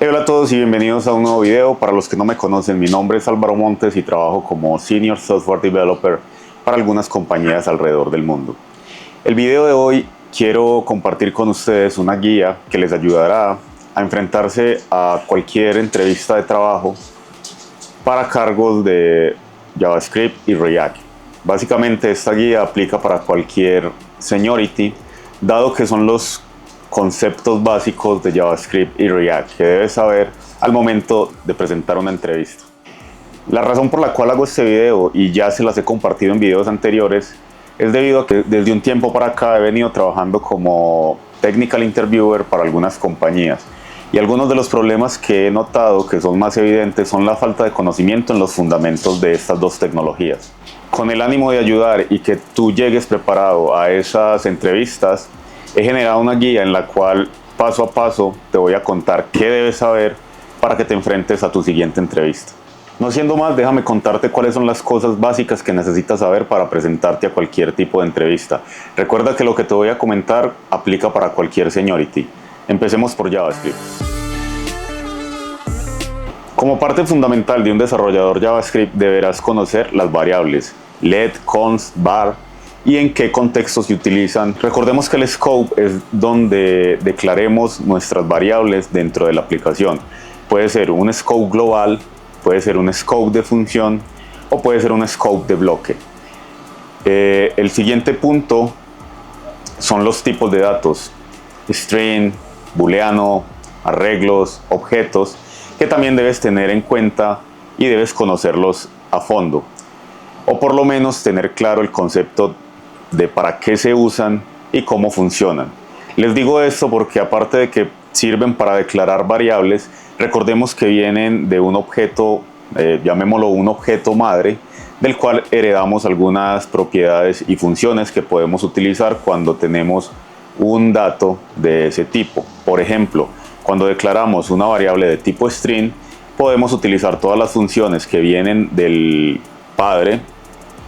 Hola a todos y bienvenidos a un nuevo video. Para los que no me conocen, mi nombre es Álvaro Montes y trabajo como Senior Software Developer para algunas compañías alrededor del mundo. El video de hoy quiero compartir con ustedes una guía que les ayudará a enfrentarse a cualquier entrevista de trabajo para cargos de JavaScript y React. Básicamente esta guía aplica para cualquier seniority, dado que son los conceptos básicos de JavaScript y React que debes saber al momento de presentar una entrevista. La razón por la cual hago este video, y ya se las he compartido en videos anteriores, es debido a que desde un tiempo para acá he venido trabajando como Technical Interviewer para algunas compañías. Y algunos de los problemas que he notado que son más evidentes son la falta de conocimiento en los fundamentos de estas dos tecnologías. Con el ánimo de ayudar y que tú llegues preparado a esas entrevistas, he generado una guía en la cual paso a paso te voy a contar qué debes saber para que te enfrentes a tu siguiente entrevista. No siendo más, déjame contarte cuáles son las cosas básicas que necesitas saber para presentarte a cualquier tipo de entrevista. Recuerda que lo que te voy a comentar aplica para cualquier seniority. Empecemos por JavaScript. Como parte fundamental de un desarrollador JavaScript deberás conocer las variables let, const, var y en qué contextos se utilizan. Recordemos que el scope es donde declaremos nuestras variables dentro de la aplicación. Puede ser un scope global, puede ser un scope de función o puede ser un scope de bloque. El siguiente punto son los tipos de datos: string, booleano, arreglos, objetos, que también debes tener en cuenta y debes conocerlos a fondo, o por lo menos tener claro el concepto de para qué se usan y cómo funcionan. Les digo esto porque aparte de que sirven para declarar variables, recordemos que vienen de un objeto, llamémoslo un objeto madre, del cual heredamos algunas propiedades y funciones que podemos utilizar cuando tenemos un dato de ese tipo. Por ejemplo, cuando declaramos una variable de tipo string, podemos utilizar todas las funciones que vienen del padre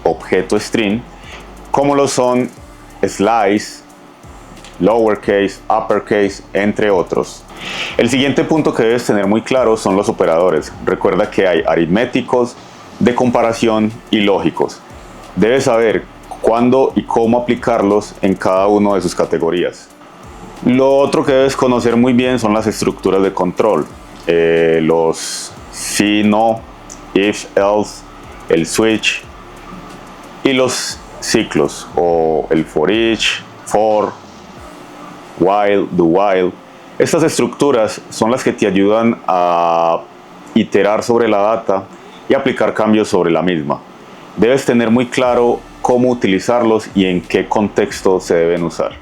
objeto string, como lo son slice, lowercase, uppercase, entre otros. El siguiente punto que debes tener muy claro son los operadores. Recuerda que hay aritméticos, de comparación y lógicos. Debes saber cuándo y cómo aplicarlos en cada una de sus categorías. Lo otro que debes conocer muy bien son las estructuras de control, los si, no, if, else, el switch y los ciclos, o el for each, for, while, do while. Estas estructuras son las que te ayudan a iterar sobre la data y aplicar cambios sobre la misma. Debes tener muy claro cómo utilizarlos y en qué contexto se deben usar.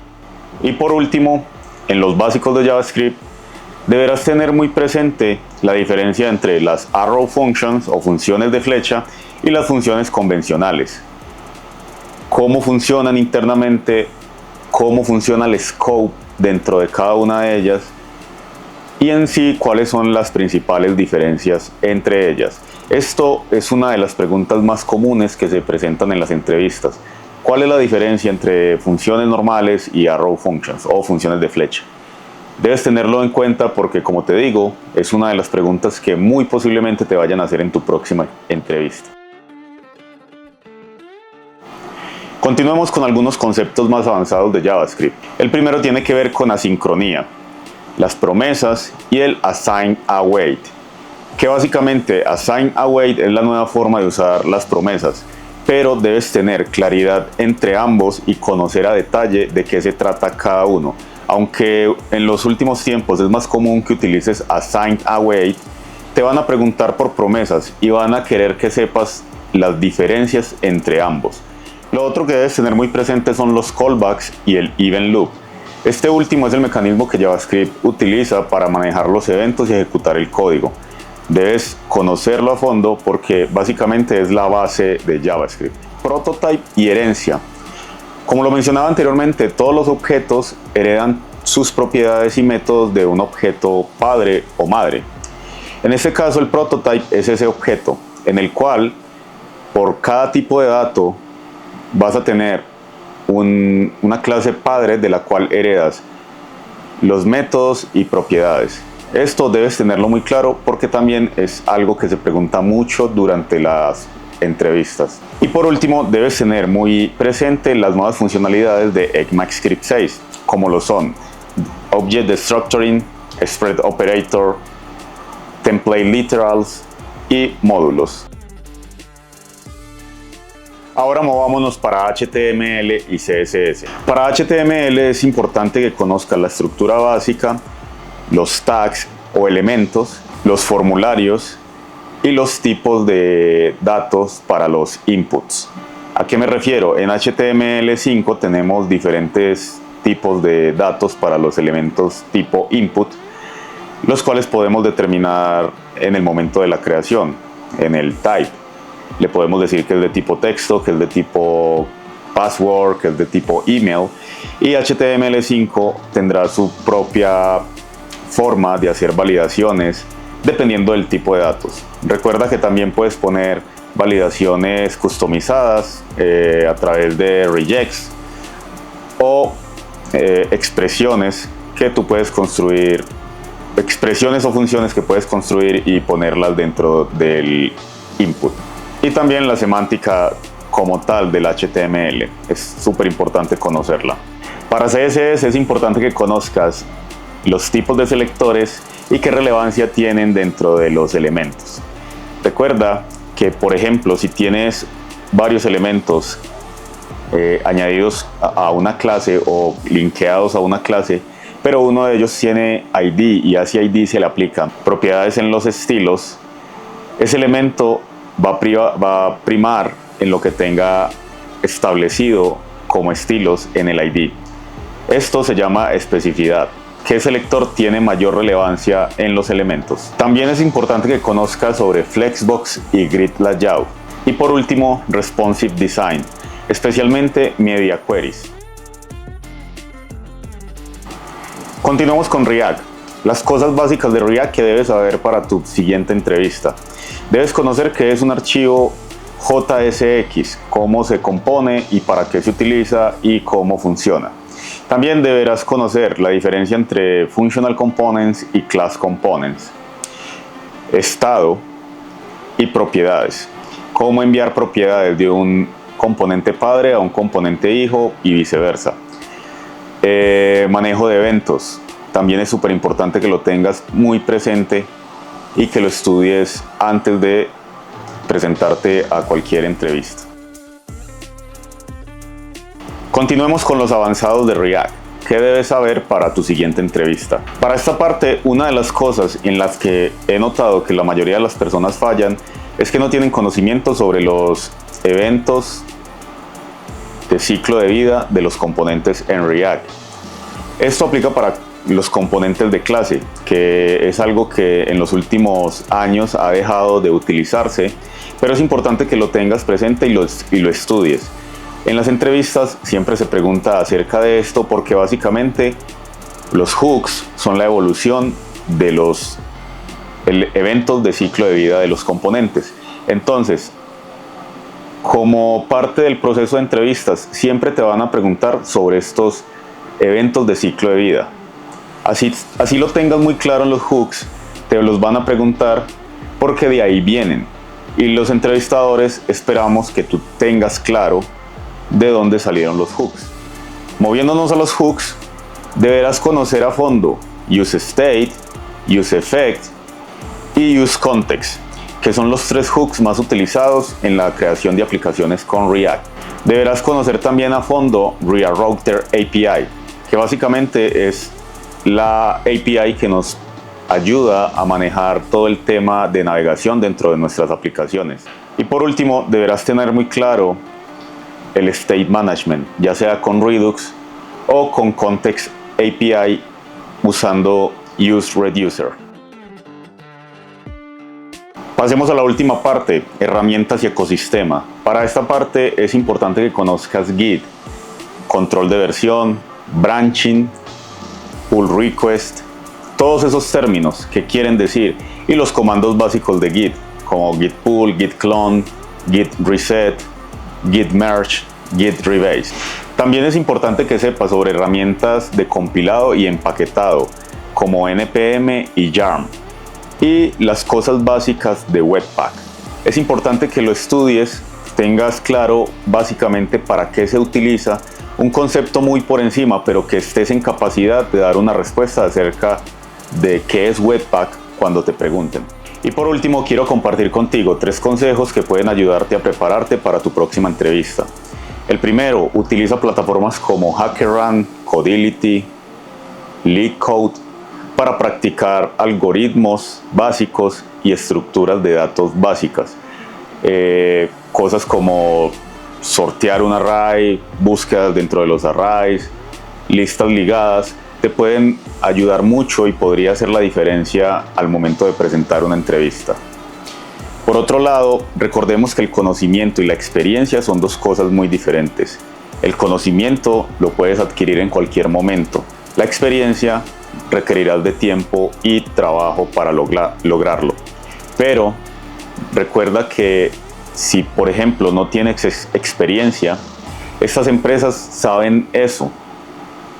Y por último, en los básicos de JavaScript, deberás tener muy presente la diferencia entre las arrow functions o funciones de flecha y las funciones convencionales. Cómo funcionan internamente, cómo funciona el scope dentro de cada una de ellas y en sí cuáles son las principales diferencias entre ellas. Esto es una de las preguntas más comunes que se presentan en las entrevistas. ¿Cuál es la diferencia entre funciones normales y arrow functions o funciones de flecha? Debes tenerlo en cuenta porque, como te digo, es una de las preguntas que muy posiblemente te vayan a hacer en tu próxima entrevista. Continuemos con algunos conceptos más avanzados de JavaScript. El primero tiene que ver con asincronía, las promesas y el assign await. Que básicamente assign await es la nueva forma de usar las promesas, pero debes tener claridad entre ambos y conocer a detalle de qué se trata cada uno. Aunque en los últimos tiempos es más común que utilices assign await, te van a preguntar por promesas y van a querer que sepas las diferencias entre ambos. Lo otro que debes tener muy presente son los callbacks y el event loop. Este último es el mecanismo que JavaScript utiliza para manejar los eventos y ejecutar el código. Debes conocerlo a fondo porque básicamente es la base de JavaScript. Prototype y herencia. Como lo mencionaba anteriormente, todos los objetos heredan sus propiedades y métodos de un objeto padre o madre. En este caso, el prototype es ese objeto en el cual por cada tipo de dato vas a tener una clase padre de la cual heredas los métodos y propiedades. Esto debes tenerlo muy claro porque también es algo que se pregunta mucho durante las entrevistas. Y por último, debes tener muy presente las nuevas funcionalidades de ECMAScript 6, como lo son Object Destructuring, Spread Operator, Template Literals y módulos. Ahora movámonos para HTML y CSS. Para HTML es importante que conozcas la estructura básica, los tags o elementos, los formularios y los tipos de datos para los inputs. ¿A qué me refiero? En HTML5 tenemos diferentes tipos de datos para los elementos tipo input, los cuales podemos determinar en el momento de la creación, en el type. Le podemos decir que es de tipo texto, que es de tipo password, que es de tipo email, y HTML5 tendrá su propia forma de hacer validaciones dependiendo del tipo de datos. Recuerda que también puedes poner validaciones customizadas a través de regex o expresiones que tú puedes construir, expresiones o funciones que puedes construir y ponerlas dentro del input. Y también la semántica como tal del HTML, es súper importante conocerla. Para CSS es importante que conozcas los tipos de selectores y qué relevancia tienen dentro de los elementos. Recuerda que, por ejemplo, si tienes varios elementos añadidos a una clase o linkeados a una clase, pero uno de ellos tiene ID y a ese ID se le aplican propiedades en los estilos, ese elemento va a primar en lo que tenga establecido como estilos en el ID. Esto se llama especificidad. ¿Qué selector tiene mayor relevancia en los elementos? También es importante que conozcas sobre Flexbox y Grid Layout. Y por último, Responsive Design, especialmente Media Queries. Continuamos con React. Las cosas básicas de React que debes saber para tu siguiente entrevista. Debes conocer qué es un archivo JSX, cómo se compone y para qué se utiliza y cómo funciona. También deberás conocer la diferencia entre Functional Components y Class Components, estado y propiedades, cómo enviar propiedades de un componente padre a un componente hijo y viceversa. Manejo de eventos, también es súper importante que lo tengas muy presente y que lo estudies antes de presentarte a cualquier entrevista. Continuemos con los avanzados de React. ¿Qué debes saber para tu siguiente entrevista? Para esta parte, una de las cosas en las que he notado que la mayoría de las personas fallan es que no tienen conocimiento sobre los eventos de ciclo de vida de los componentes en React. Esto aplica para los componentes de clase, que es algo que en los últimos años ha dejado de utilizarse, pero es importante que lo tengas presente y lo estudies. En las entrevistas siempre se pregunta acerca de esto porque básicamente los hooks son la evolución de los eventos de ciclo de vida de los componentes. Entonces, como parte del proceso de entrevistas, siempre te van a preguntar sobre estos eventos de ciclo de vida. Así lo tengas muy claro en los hooks, te los van a preguntar porque de ahí vienen. Y los entrevistadores esperamos que tú tengas claro de dónde salieron los hooks. Moviéndonos a los hooks, deberás conocer a fondo useState, useEffect y useContext, que son los tres hooks más utilizados en la creación de aplicaciones con React. Deberás conocer también a fondo ReaRouter API, que básicamente es la API que nos ayuda a manejar todo el tema de navegación dentro de nuestras aplicaciones. Y por último, deberás tener muy claro el State Management, ya sea con Redux o con Context API usando useReducer. Pasemos a la última parte, herramientas y ecosistema. Para esta parte es importante que conozcas Git, control de versión, branching, pull request, todos esos términos que quieren decir, y los comandos básicos de Git, como git pull, git clone, git reset, git merge, git rebase. También es importante que sepas sobre herramientas de compilado y empaquetado, como NPM y YARN, y las cosas básicas de Webpack. Es importante que lo estudies, tengas claro básicamente para qué se utiliza, un concepto muy por encima, pero que estés en capacidad de dar una respuesta acerca de qué es Webpack cuando te pregunten. Y por último, quiero compartir contigo 3 consejos que pueden ayudarte a prepararte para tu próxima entrevista. El primero, utiliza plataformas como HackerRank, Codility, LeetCode para practicar algoritmos básicos y estructuras de datos básicas. Cosas como sortear un array, búsquedas dentro de los arrays, listas ligadas, te pueden ayudar mucho y podría hacer la diferencia al momento de presentar una entrevista. Por otro lado, recordemos que el conocimiento y la experiencia son 2 cosas muy diferentes. El conocimiento lo puedes adquirir en cualquier momento. La experiencia requerirás de tiempo y trabajo para lograrlo. Pero recuerda que si, por ejemplo, no tienes experiencia, estas empresas saben eso.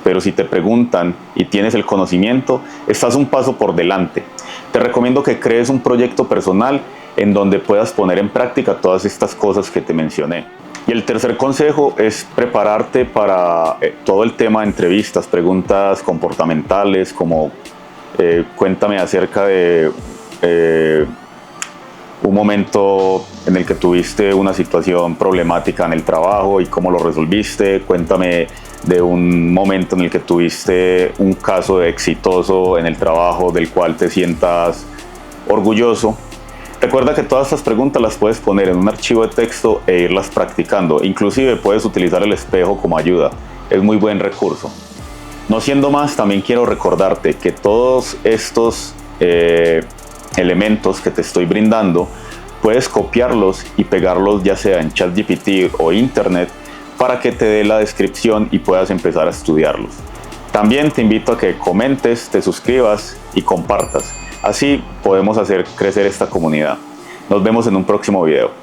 Pero si te preguntan y tienes el conocimiento, estás un paso por delante. Te recomiendo que crees un proyecto personal en donde puedas poner en práctica todas estas cosas que te mencioné. Y el tercer consejo es prepararte para todo el tema de entrevistas, preguntas comportamentales, como cuéntame acerca de un momento en el que tuviste una situación problemática en el trabajo y cómo lo resolviste. Cuéntame de un momento en el que tuviste un caso exitoso en el trabajo del cual te sientas orgulloso. Recuerda que todas estas preguntas las puedes poner en un archivo de texto e irlas practicando. Inclusive puedes utilizar el espejo como ayuda. Es muy buen recurso. No siendo más, también quiero recordarte que todos estos elementos que te estoy brindando, puedes copiarlos y pegarlos ya sea en ChatGPT o Internet para que te dé la descripción y puedas empezar a estudiarlos. También te invito a que comentes, te suscribas y compartas. Así podemos hacer crecer esta comunidad. Nos vemos en un próximo video.